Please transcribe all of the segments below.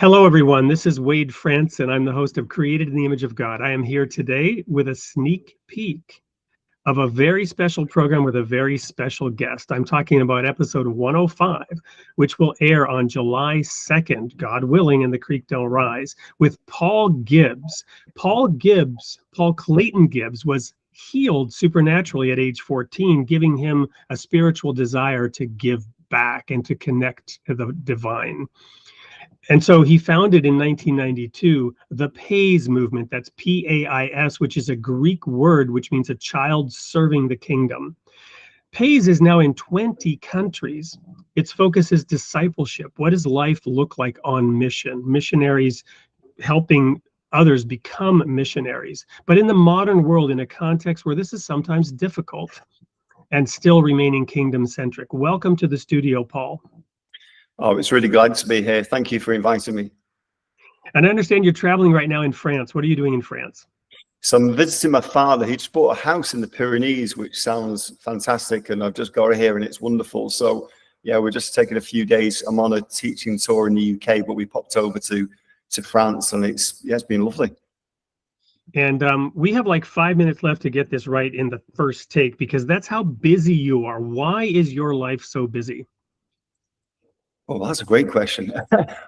Hello, everyone. This is Wade Franson. I'm the host of Created in the Image of God. I am here today with a sneak peek of a very special program with a very special guest. I'm talking about episode 105, which will air on July 2nd, God willing, and the creek don't rise, with Paul Gibbs. Paul Clayton Gibbs, was healed supernaturally at age 14, giving him a spiritual desire to give back and to connect to the divine. And so he founded in 1992 the Pais Movement. That's P-A-I-S, which is a Greek word which means a child serving the kingdom. Pais is now in 20 countries. Its focus is discipleship. What does life look like on mission? Missionaries helping others become missionaries. But in the modern world, in a context where this is sometimes difficult and still remaining kingdom-centric. Welcome to the studio, Paul. Oh, it's really glad to be here. Thank you for inviting me. And I understand you're traveling right now in France. What are you doing in France? So I'm visiting my father. He just bought a house in the Pyrenees, which sounds fantastic. And I've just got here and it's wonderful. So yeah, we're just taking a few days. I'm on a teaching tour in the UK, but we popped over to France and it's been lovely. And we have like 5 minutes left to get this right in the first take, because that's how busy you are. Why is your life so busy? Oh, that's a great question.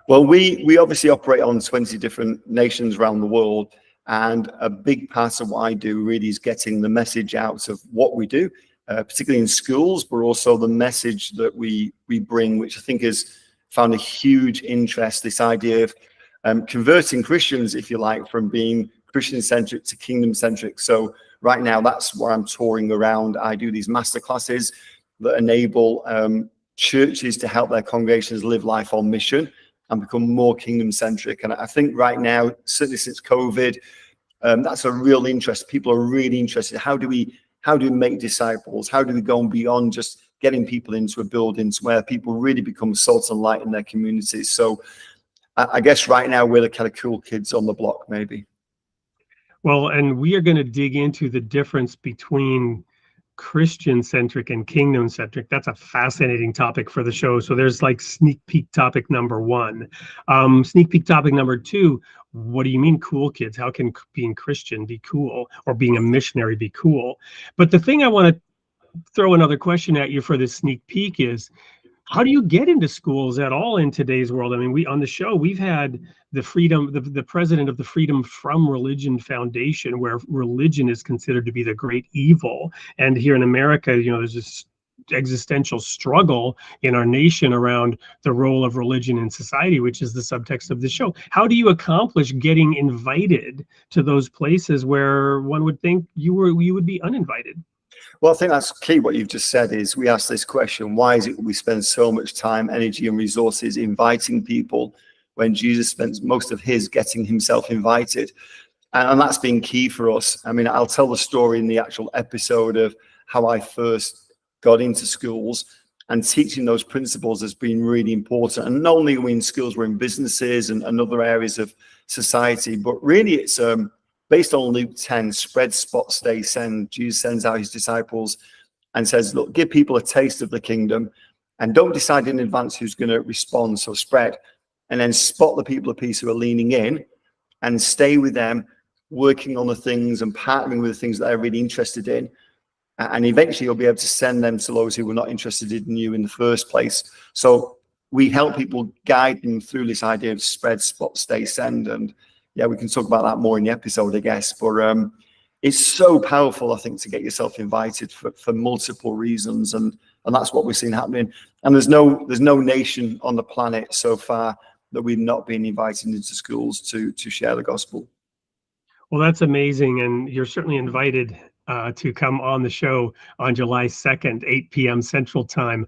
Well, we obviously operate on 20 different nations around the world. And a big part of what I do really is getting the message out of what we do, particularly in schools, but also the message that we bring, which I think has found a huge interest, this idea of converting Christians, if you like, from being Christian-centric to kingdom-centric. So right now, that's where I'm touring around. I do these masterclasses that enable churches to help their congregations live life on mission and become more kingdom-centric. And I think right now, certainly since COVID, that's a real interest. People are really interested. How do we make disciples? How do we go beyond just getting people into a building to where people really become salt and light in their communities? So I guess right now we're the kind of cool kids on the block, maybe. Well, and we are going to dig into the difference between Christian-centric and kingdom-centric. That's a fascinating topic for the show. So there's like sneak peek topic number one. Sneak peek topic number two, what do you mean cool kids? How can being Christian be cool, or being a missionary be cool? But the thing I want to throw another question at you for this sneak peek is, how do you get into schools at all in today's world? I mean, we on the show, we've had the president of the Freedom from Religion Foundation, where religion is considered to be the great evil. And here in America, there's this existential struggle in our nation around the role of religion in society, which is the subtext of the show. How do you accomplish getting invited to those places where one would think you would be uninvited? Well, I think that's key. What you've just said is, we ask this question: why is it we spend so much time, energy, and resources inviting people when Jesus spends most of his getting himself invited? And that's been key for us. I mean, I'll tell the story in the actual episode of how I first got into schools, and teaching those principles has been really important. And not only are we in schools, we're in businesses and other areas of society, but really it's based on Luke 10, spread, spot, stay, send. Jesus sends out his disciples and says, look, give people a taste of the kingdom and don't decide in advance who's going to respond. So spread, and then spot the people of peace who are leaning in, and stay with them, working on the things and partnering with the things that they're really interested in. And eventually you'll be able to send them to those who were not interested in you in the first place. So we help people, guide them through this idea of spread, spot, stay, send. And yeah, we can talk about that more in the episode, I guess. But it's so powerful, I think, to get yourself invited for multiple reasons, and that's what we've seen happening. And there's no nation on the planet so far that we've not been invited into schools to share the gospel. Well, that's amazing, and you're certainly invited to come on the show on July 2nd, 8 p.m. Central Time.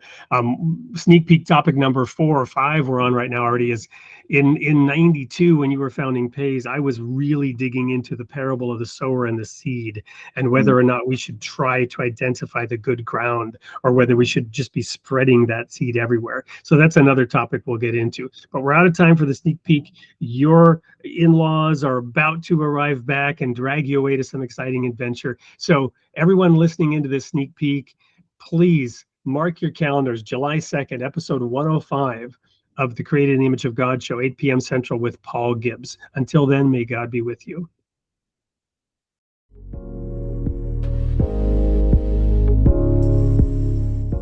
Sneak peek topic number 4 or 5 we're on right now already is, in 92, when you were founding Pais, I was really digging into the parable of the sower and the seed, and whether or not we should try to identify the good ground, or whether we should just be spreading that seed everywhere. So that's another topic we'll get into. But we're out of time for the sneak peek. Your in-laws are about to arrive back and drag you away to some exciting adventure. So everyone listening into this sneak peek, please mark your calendars. July 2nd, episode 105. of the Created in the Image of God show, 8 p.m. Central with Paul Gibbs. Until then, may God be with you.